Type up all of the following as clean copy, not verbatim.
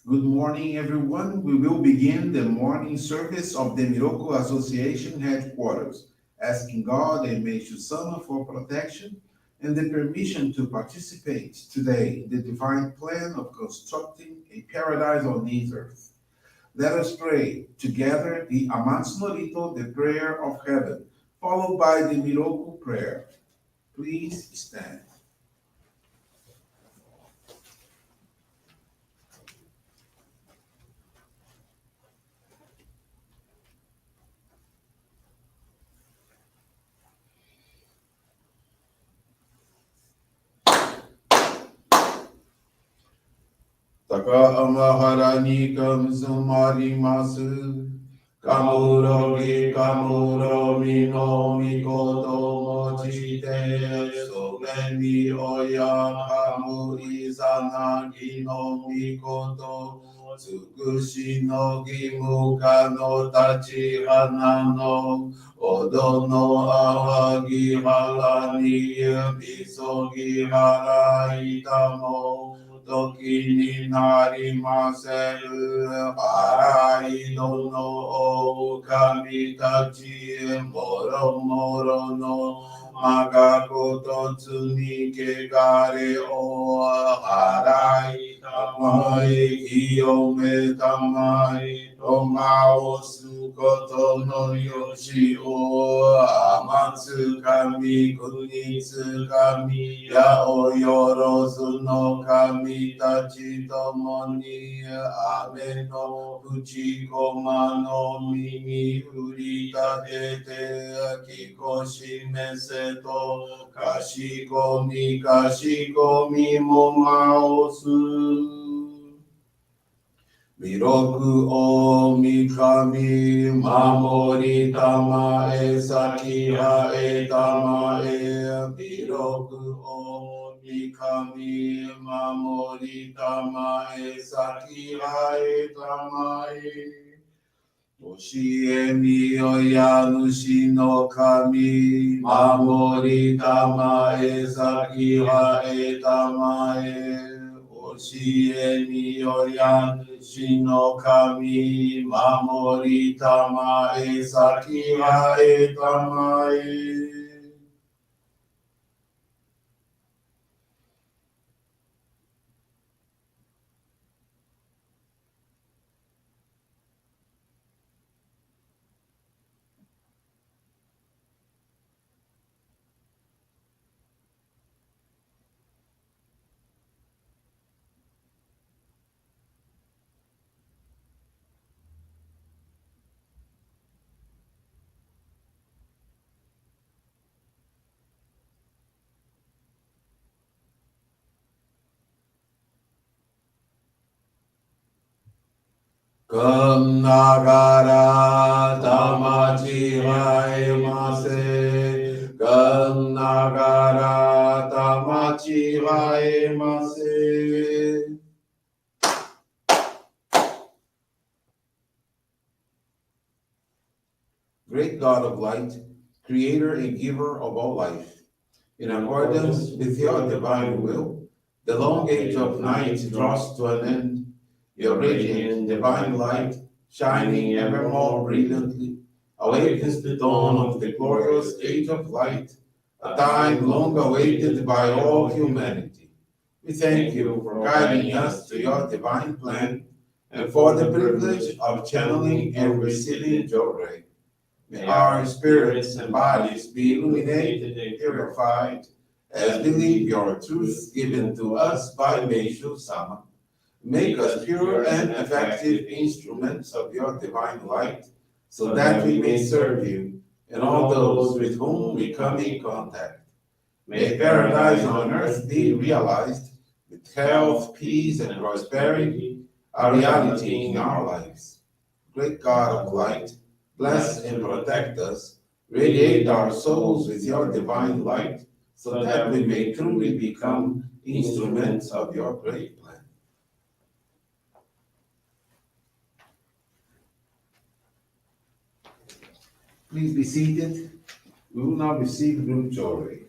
Good morning, everyone. We will begin the morning service of the Miroku Association headquarters, asking God and Meishu-sama for protection and the permission to participate today in the divine plan of constructing a paradise on this earth. Let us pray together the Amatsu-Norito, the prayer of heaven, followed by the Miroku Prayer. Please stand. 高天原にかむすまります。かむろぎかむろみのみこともちて、それにおやかむいさなぎのみこと、つくしのぎむかのたちはなの、おどのあわぎはらにゆびそぎはらいたも、時になりませる。あらいどの狼たち、もろもろのまがこと罪けがれを払いたまえ、清めたまえ、とまをすことのよしを、あまつかみくにつかみやおよろずの神たちともに、雨の口こまの耳振り立てて、聞こしめせと、かしこみかしこみもまおす。弥勒おみかみ、守りたまえ、先はえたまえ、弥勒おみかみ、守りたまえ、先はえたまえ。教えみよや主の神、守りたまえ、先はえたまえ。教えみよや主の神、守りたまえ、先はえたまえ。くんながらたまちがえませ。くんながらたまちがえませ。Great God of light, creator and giver of all life, in accordance with your divine will, the long age of night draws to an end. Your radiant divine light, shining ever more brilliantly, awakens the dawn of the glorious age of light, a time long awaited by all humanity. We thank you for guiding us to your divine plan and for the privilege of channeling and receiving Johrei. May our spirits and bodies be illuminated and purified as we live your truth given to us by Meishu-sama. Make us pure and effective instruments of your divine light, so that we may serve you and all those with whom we come in contact. May paradise on earth be realized, with health, peace, and prosperity, a reality in our lives. Great God of light, bless and protect us, radiate our souls with your divine light, so that we may truly become instruments of your great plan. Please be seated. We will now receive group Johrei.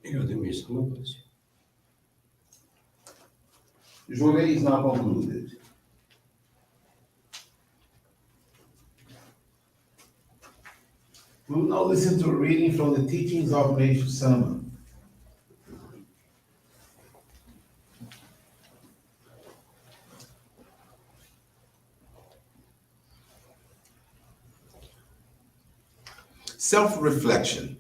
Eu de Meishu-sama, please. Johrei is now concluded. We will now listen to a reading from the teachings of Meishu-sama. Self-reflection.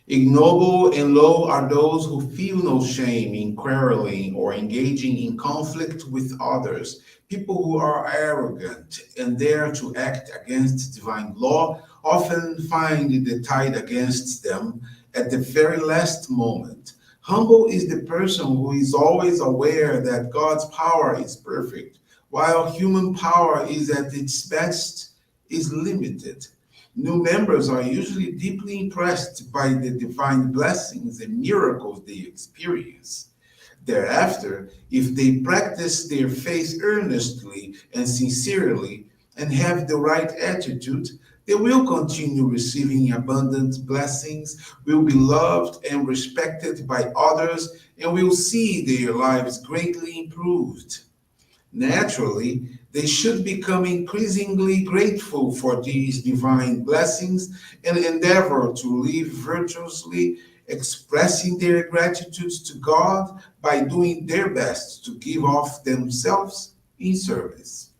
Ignoble and low are those who feel no shame in quarreling or engaging in conflict with others. People who are arrogant and dare to act against divine law often find the tide against them at the very last moment. Humble is the person who is always aware that God's power is perfect, while human power is at its best is limited. New members are usually deeply impressed by the divine blessings and miracles they experience. Thereafter, if they practice their faith earnestly and sincerely and have the right attitude, they will continue receiving abundant blessings, will be loved and respected by others, and will see their lives greatly improved. Naturally, they should become increasingly grateful for these divine blessings and endeavor to live virtuously, expressing their gratitude to God by doing their best to give off themselves in service.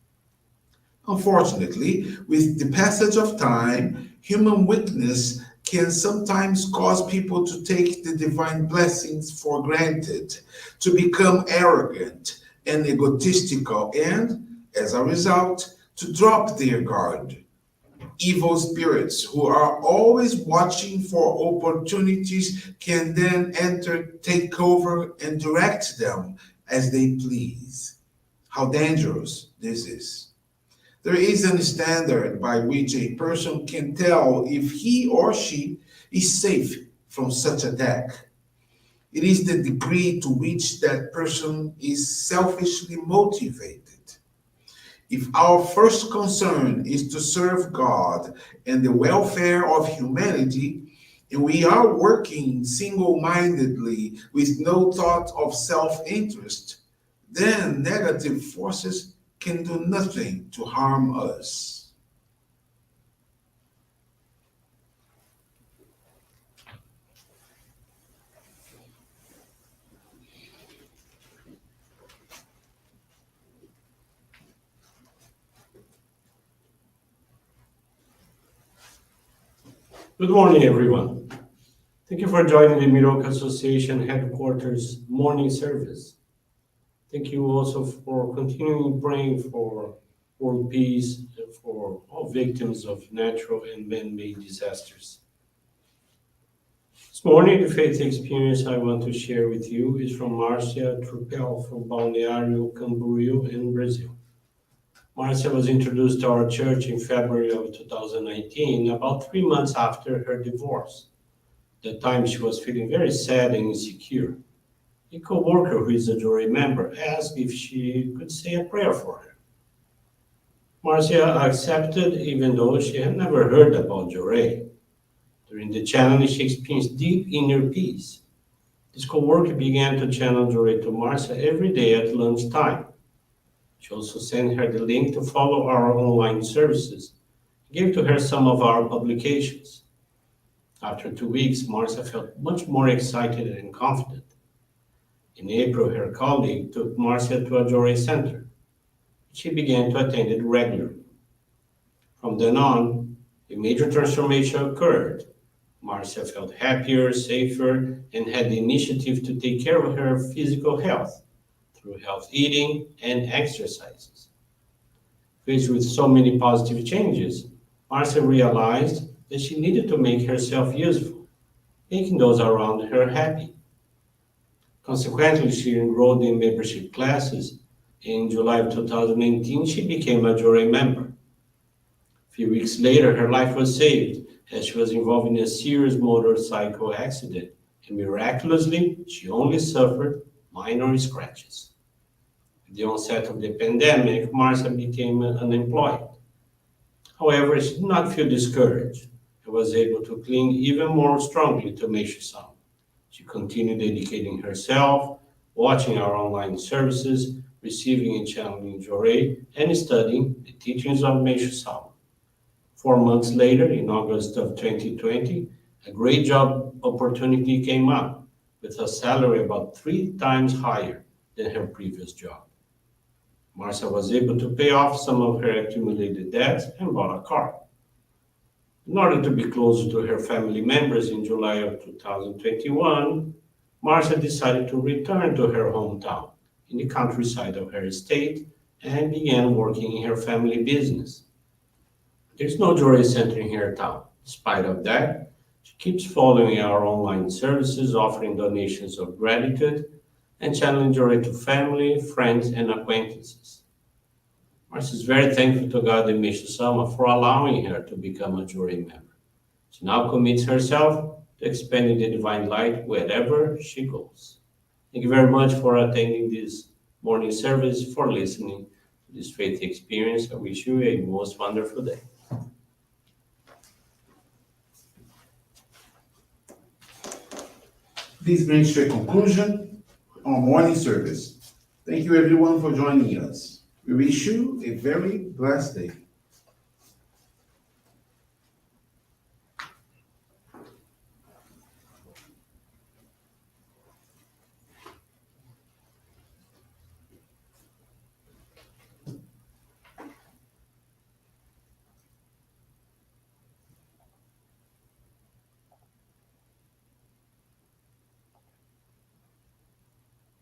Unfortunately, with the passage of time, human weakness can sometimes cause people to take the divine blessings for granted, to become arrogant and egotistical, and, as a result, to drop their guard. Evil spirits who are always watching for opportunities can then enter, take over, and direct them as they please. How dangerous this is. There is a standard by which a person can tell if he or she is safe from such attack. It is the degree to which that person is selfishly motivated. If our first concern is to serve God and the welfare of humanity, and we are working single mindedly with no thought of self interest, then negative forces can do nothing to harm us. Good morning, everyone. Thank you for joining the Miroku Association headquarters morning service. Thank you also for continuing praying for world peace and for all victims of natural and man-made disasters. This morning, the faith experience I want to share with you is from Marcia Trupel from Balneário Camboriú in Brazil. Marcia was introduced to our church in February of 2019, about 3 months after her divorce. At that time, she was feeling very sad and insecure. A co-worker who is a Johrei member asked if she could say a prayer for her. Marcia accepted even though she had never heard about Johrei. During the challenge, she experienced deep inner peace. This co-worker began to channel Johrei to Marcia every day at lunchtime. She also sent her the link to follow our online services, gave to her some of our publications. After 2 weeks, Marcia felt much more excited and confident. In April, her colleague took Marcia to a Johrei center. She began to attend it regularly. From then on, a major transformation occurred. Marcia felt happier, safer, and had the initiative to take care of her physical health through health eating and exercises. Faced with so many positive changes, Marcia realized that she needed to make herself useful, making those around her happy. Consequently, she enrolled in membership classes. In July of 2019, she became a Johrei member. A few weeks later, her life was saved as she was involved in a serious motorcycle accident, and miraculously, she only suffered minor scratches. With the onset of the pandemic, Marcia became unemployed. However, she did not feel discouraged and was able to cling even more strongly to Meishu-sama. She continued dedicating herself, watching our online services, receiving and channeling Johrei, and studying the teachings of Meishu-sama. 4 months later, in August of 2020, a great job opportunity came up with a salary about 3 times higher than her previous job. Marcia was able to pay off some of her accumulated debts and bought a car. In order to be closer to her family members in July of 2021, Marcia decided to return to her hometown in the countryside of her estate and began working in her family business. There's no Johrei Center in her town. Despite of that, she keeps following our online services, offering donations of gratitude, and channeling Johrei to family, friends, and acquaintances. Marcia is very thankful to God and Meishu-sama for allowing her to become a Johrei member. She now commits herself to expanding the divine light wherever she goes. Thank you very much for attending this morning service, for listening to this faith experience. I wish you a most wonderful day. This brings to a conclusion our morning service. Thank you everyone for joining us. We wish you a very blessed day.